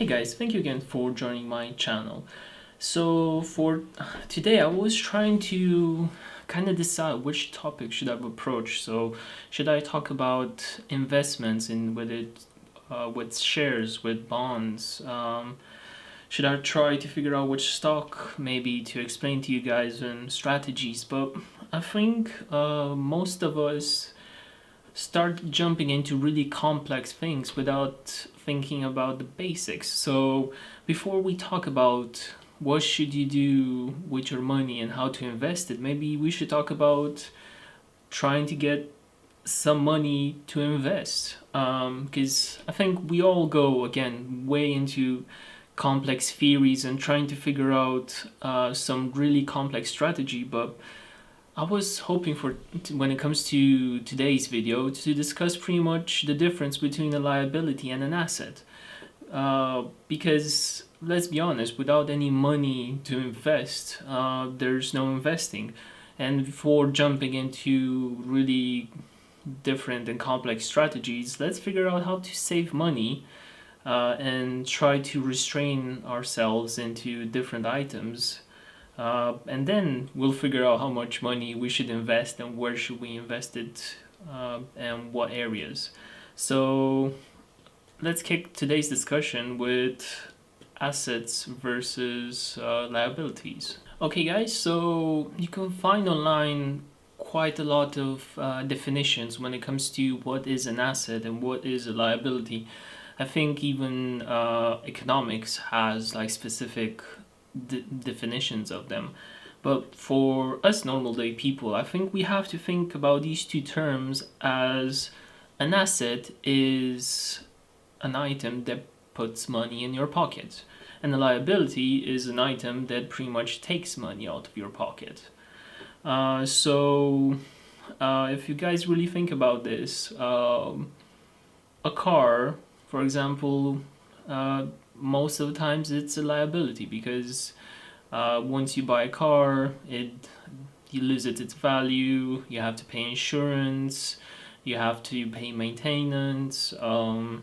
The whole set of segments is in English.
Hey guys, thank you again for joining my channel. So for today I was trying to kind of decide which topic should I approach. So should I talk about investments in with shares, with bonds? Should I try to figure out which stock maybe to explain to you guys and strategies? But I think most of us start jumping into really complex things without thinking about the basics. So before we talk about what should you do with your money and how to invest it, maybe we should talk about trying to get some money to invest. Because I think we all go again way into complex theories and trying to figure out some really complex strategy, but I was hoping for, when it comes to today's video, to discuss pretty much the difference between a liability and an asset. Because let's be honest, without any money to invest, there's no investing. And before jumping into really different and complex strategies, let's figure out how to save money and try to restrain ourselves into different items, and then we'll figure out how much money we should invest and where should we invest it, and what areas. So let's kick today's discussion with assets versus liabilities. Okay guys, so you can find online quite a lot of definitions when it comes to what is an asset and what is a liability. I think even economics has like specific definitions of them. But for us normal day people, I think we have to think about these two terms as an asset is an item that puts money in your pocket, and a liability is an item that pretty much takes money out of your pocket. So if you guys really think about this, a car, for example, most of the times it's a liability because once you buy a car, you lose its value. You have to pay insurance, you have to pay maintenance, and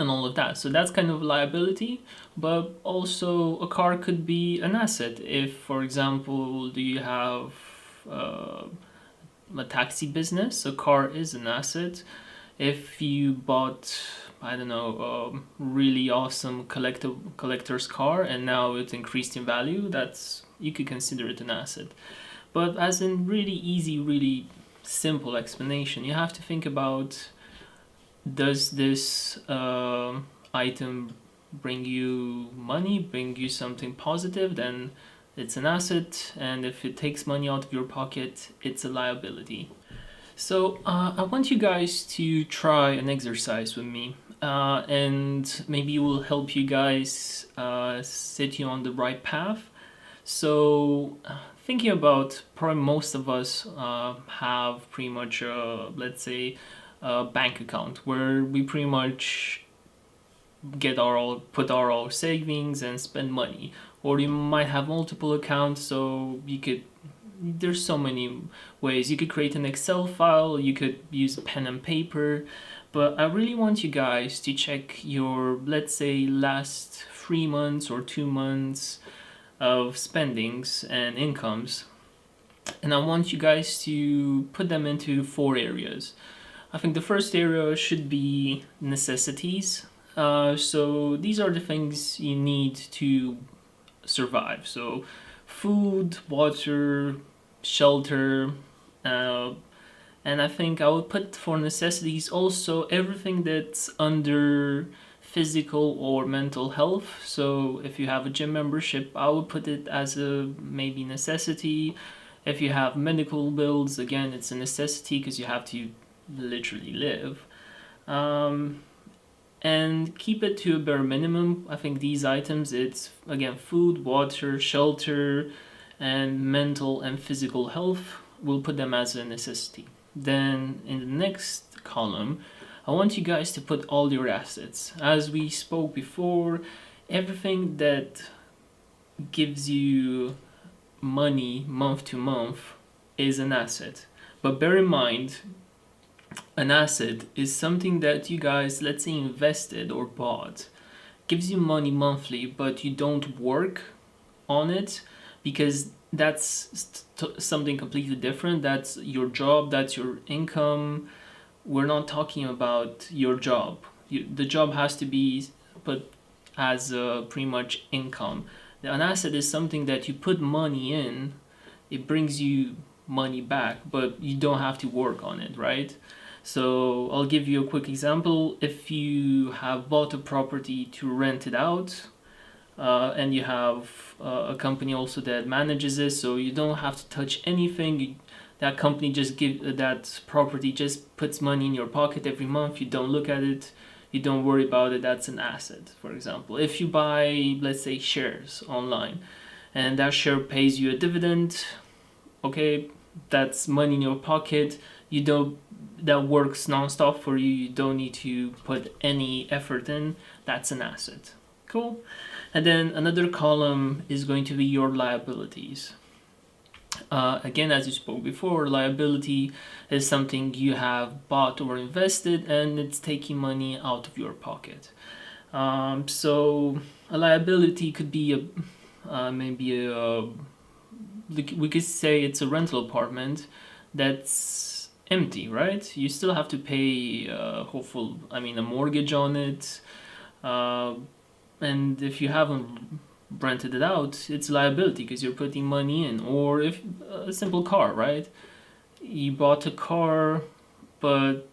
all of that. So that's kind of a liability. But also, a car could be an asset. If, for example, do you have a taxi business? A car is an asset. If you bought, I don't know, a really awesome collector's car and now it's increased in value, you could consider it an asset. But as in really easy, really simple explanation, you have to think about, does this item bring you money, bring you something positive? Then it's an asset, and if it takes money out of your pocket, it's a liability. So I want you guys to try an exercise with me, and maybe it will help you guys set you on the right path. So thinking about, probably most of us have pretty much, let's say, a bank account where we pretty much put our savings and spend money. Or you might have multiple accounts, so there's so many ways. You could create an Excel file, you could use pen and paper, but I really want you guys to check your, let's say, last 3 months or 2 months of spendings and incomes, and I want you guys to put them into 4 areas. I think the first area should be necessities. So these are the things you need to survive. So food, water, shelter, and I think I would put for necessities also everything that's under physical or mental health. So if you have a gym membership, I would put it as a maybe necessity. If you have medical bills, again, it's a necessity because you have to literally live. And keep it to a bare minimum. I think these items, it's again food, water, shelter, and mental and physical health. We'll put them as a necessity. Then in the next column, I want you guys to put all your assets. As we spoke before, everything that gives you money month to month is an asset. But bear in mind, an asset is something that you guys, let's say, invested or bought. gives you money monthly, but you don't work on it, because that's something completely different. That's your job, that's your income. We're not talking about your job. The job has to be put as pretty much income. An asset is something that you put money in, it brings you money back, but you don't have to work on it, right? So I'll give you a quick example. If you have bought a property to rent it out, and you have a company also that manages it, so you don't have to touch anything. That company just that property just puts money in your pocket every month. You don't look at it, you don't worry about it. That's an asset. For example, if you buy, let's say, shares online, and that share pays you a dividend, okay, that's money in your pocket. You don't That works non-stop for you. You don't need to put any effort in. That's an asset. Cool. And then another column is going to be your liabilities. Again, as you spoke before, liability is something you have bought or invested, and it's taking money out of your pocket. So a liability could be maybe we could say it's a rental apartment that's empty, right? You still have to pay a mortgage on it, and if you haven't rented it out, it's liability because you're putting money in. Or if a simple car, right? You bought a car, but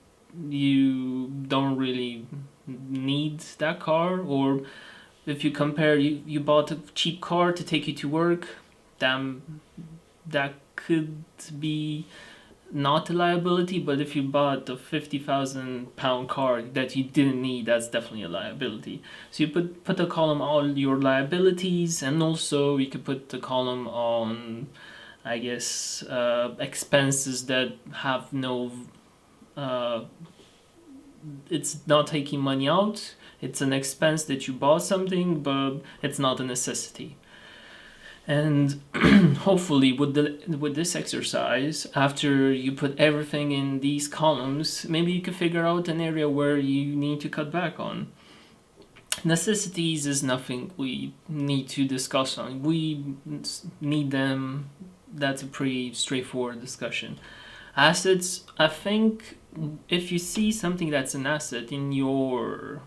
you don't really need that car. Or if you compare, you bought a cheap car to take you to work, damn, that could be not a liability. But if you bought a £50,000 car that you didn't need, that's definitely a liability. So you put a column on your liabilities, and also you could put the column on, I guess, expenses that have no it's not taking money out. It's an expense that you bought something, but it's not a necessity. And hopefully with this exercise, after you put everything in these columns, maybe you can figure out an area where you need to cut back on. Necessities is nothing we need to discuss on. We need them. That's a pretty straightforward discussion. Assets, I think if you see something that's an asset in your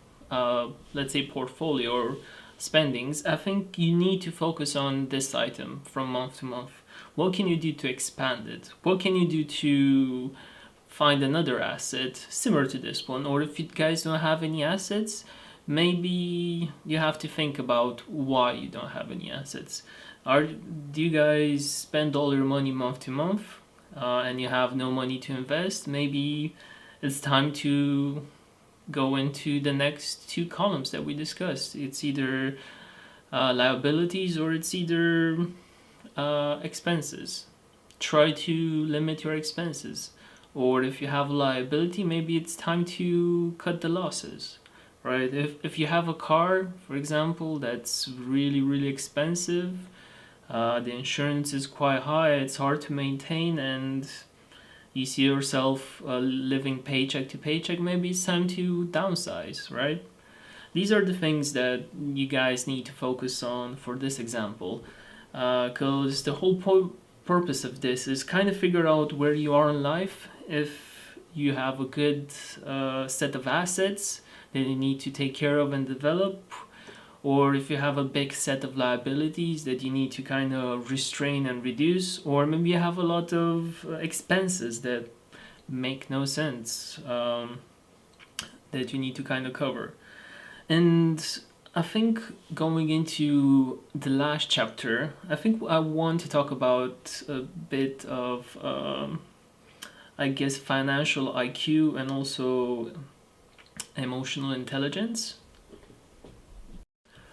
let's say portfolio or spendings, I think you need to focus on this item from month to month. What can you do to expand it? What can you do to find another asset similar to this one? Or if you guys don't have any assets, maybe you have to think about why you don't have any assets. Do you guys spend all your money month to month, and you have no money to invest? Maybe it's time to go into the next two columns that we discussed. It's either liabilities or it's either expenses. Try to limit your expenses. Or if you have a liability, maybe it's time to cut the losses, right? If you have a car, for example, that's really, really expensive, the insurance is quite high, it's hard to maintain, and you see yourself living paycheck to paycheck, maybe it's time to downsize, right? These are the things that you guys need to focus on for this example, because the whole purpose of this is kind of figure out where you are in life. If you have a good set of assets that you need to take care of and develop, or if you have a big set of liabilities that you need to kind of restrain and reduce, or maybe you have a lot of expenses that make no sense, that you need to kind of cover. And I think going into the last chapter, I think I want to talk about a bit of, I guess, financial IQ and also emotional intelligence.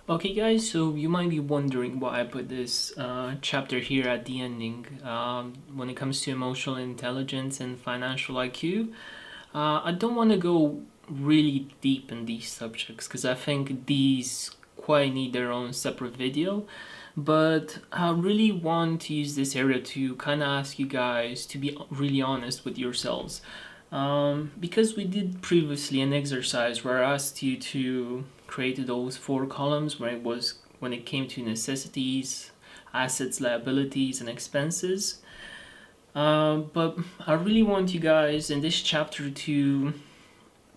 Okay guys, so you might be wondering why I put this chapter here at the ending. When it comes to emotional intelligence and financial IQ, I don't want to go really deep in these subjects because I think these quite need their own separate video, but I really want to use this area to kind of ask you guys to be really honest with yourselves. Because we did previously an exercise where I asked you to created those 4 columns when it came to necessities, assets, liabilities, and expenses. But I really want you guys in this chapter to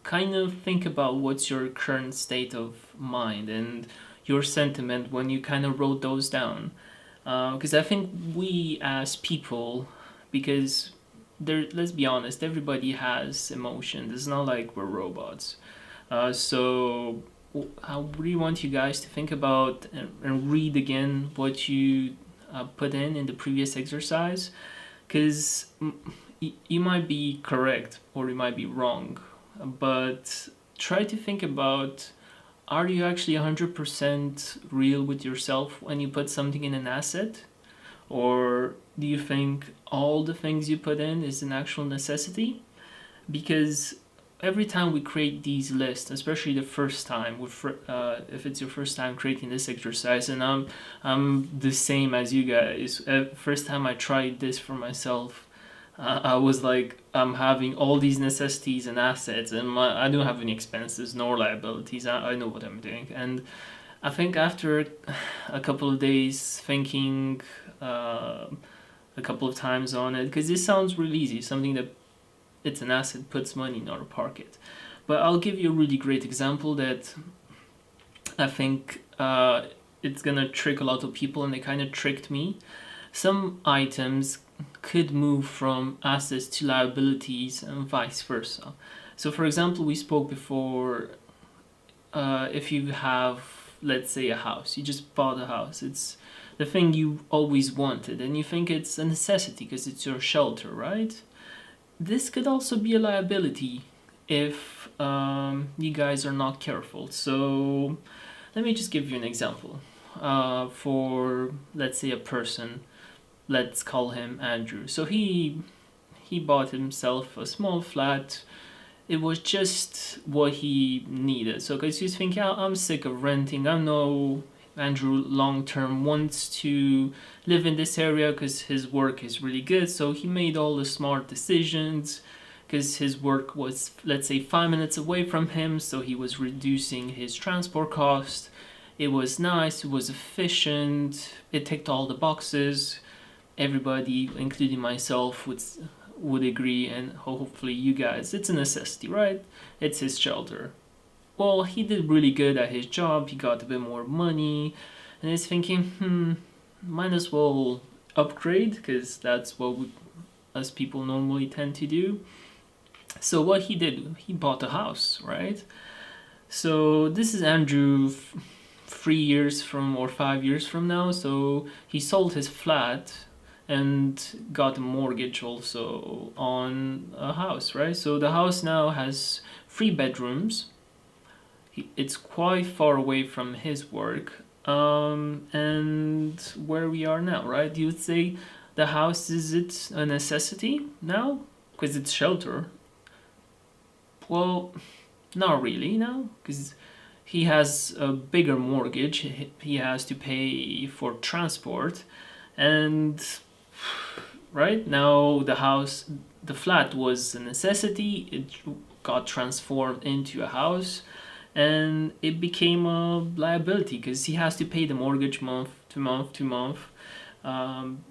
kind of think about what's your current state of mind and your sentiment when you kind of wrote those down. Because I think we as people, because let's be honest, everybody has emotions. It's not like we're robots. So I really want you guys to think about and read again what you put in the previous exercise, because you might be correct or you might be wrong, but try to think about, are you actually 100% real with yourself when you put something in an asset? Or do you think all the things you put in is an actual necessity? Because every time we create these lists, especially the first time, if it's your first time creating this exercise, and I'm the same as you guys. First time I tried this for myself, I was like, I'm having all these necessities and assets, and I don't have any expenses nor liabilities. I know what I'm doing, and I think after a couple of days thinking a couple of times on it, because this sounds really easy, something that it's an asset, puts money in our pocket. But I'll give you a really great example that I think it's gonna trick a lot of people, and they kind of tricked me. Some items could move from assets to liabilities and vice versa. So for example, we spoke before, if you have, let's say, a house, you just bought a house, it's the thing you always wanted and you think it's a necessity because it's your shelter, right? This could also be a liability if you guys are not careful. So let me just give you an example. For, let's say, a person, let's call him Andrew. So he bought himself a small flat. It was just what he needed. So because he's thinking, I'm sick of renting. I know Andrew long term wants to live in this area because his work is really good. So he made all the smart decisions because his work was, let's say, 5 minutes away from him. So he was reducing his transport cost. It was nice. It was efficient. It ticked all the boxes. Everybody, including myself, would agree, and hopefully you guys, it's a necessity, right? It's his shelter. Well, he did really good at his job, he got a bit more money, and he's thinking, might as well upgrade, because that's what us people normally tend to do. So what he did, he bought a house, right? So this is Andrew 3 years from, or 5 years from now. So he sold his flat and got a mortgage also on a house, right? So the house now has 3 bedrooms. It's quite far away from his work, and where we are now, right? You would say the house, is it a necessity now because it's shelter? Well, not really now, because he has a bigger mortgage. He has to pay for transport, and right now the flat was a necessity. It got transformed into a house, and it became a liability because he has to pay the mortgage month to month to month, and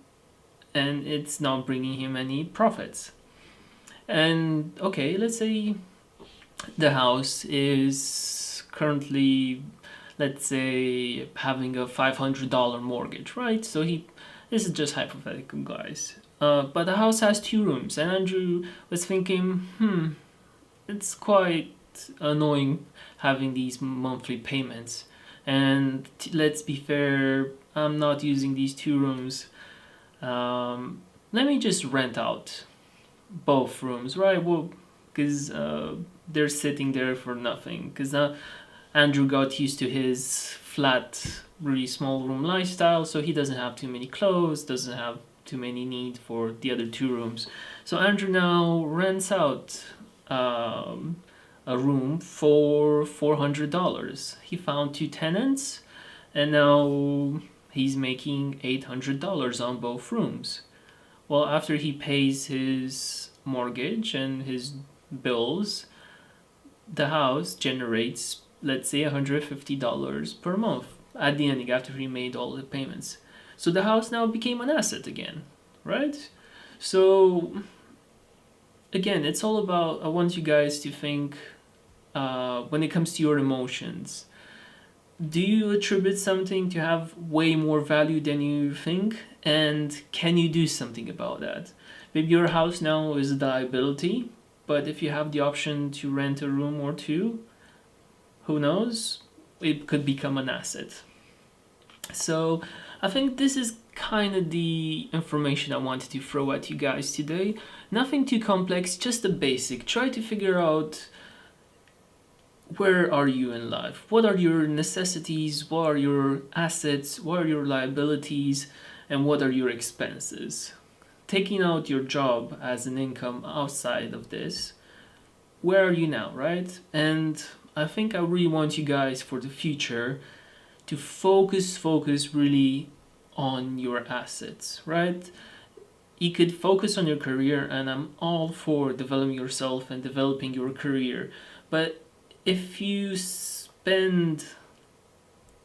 it's not bringing him any profits. And okay, let's say the house is currently, let's say, having a $500 mortgage, right? So this is just hypothetical, guys. But the house has 2 rooms, and Andrew was thinking, it's quite annoying having these monthly payments. And let's be fair, I'm not using these 2 rooms. Let me just rent out both rooms, right? Well, because they're sitting there for nothing. Because Andrew got used to his flat, really small room lifestyle, so he doesn't have too many clothes, doesn't have too many need for the other 2 rooms. So Andrew now rents out a room for $400. He found 2 tenants, and now he's making $800 on both rooms. Well, after he pays his mortgage and his bills, the house generates let's say $150 per month at the ending after he made all the payments. So the house now became an asset again, right? So again, it's all about, I want you guys to think when it comes to your emotions. Do you attribute something to have way more value than you think? And can you do something about that? Maybe your house now is a liability, but if you have the option to rent a room or two, who knows? It could become an asset. So I think this is kind of the information I wanted to throw at you guys today. Nothing too complex, just the basic. Try to figure out where are you in life? What are your necessities? What are your assets? What are your liabilities? And what are your expenses? Taking out your job as an income outside of this, where are you now, right? And I think I really want you guys for the future to focus really on your assets, right? You could focus on your career, and I'm all for developing yourself and developing your career. But if you spend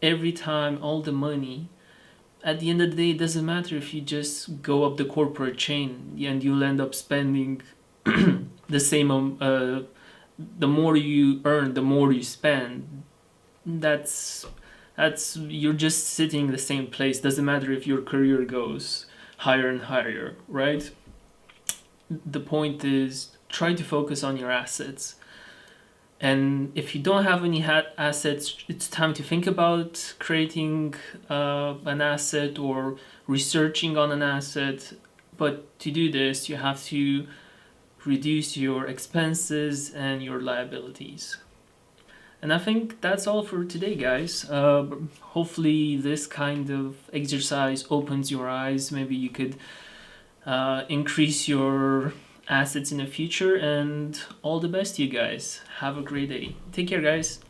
every time all the money, at the end of the day, it doesn't matter if you just go up the corporate chain and you'll end up spending the same. The more you earn, the more you spend. That's you're just sitting in the same place. Doesn't matter if your career goes higher and higher, right? The point is try to focus on your assets. And if you don't have any assets, it's time to think about creating an asset or researching on an asset. But to do this, you have to reduce your expenses and your liabilities. And I think that's all for today, guys. Hopefully this kind of exercise opens your eyes. Maybe you could increase your assets in the future, and all the best to you guys. Have a great day. Take care, guys.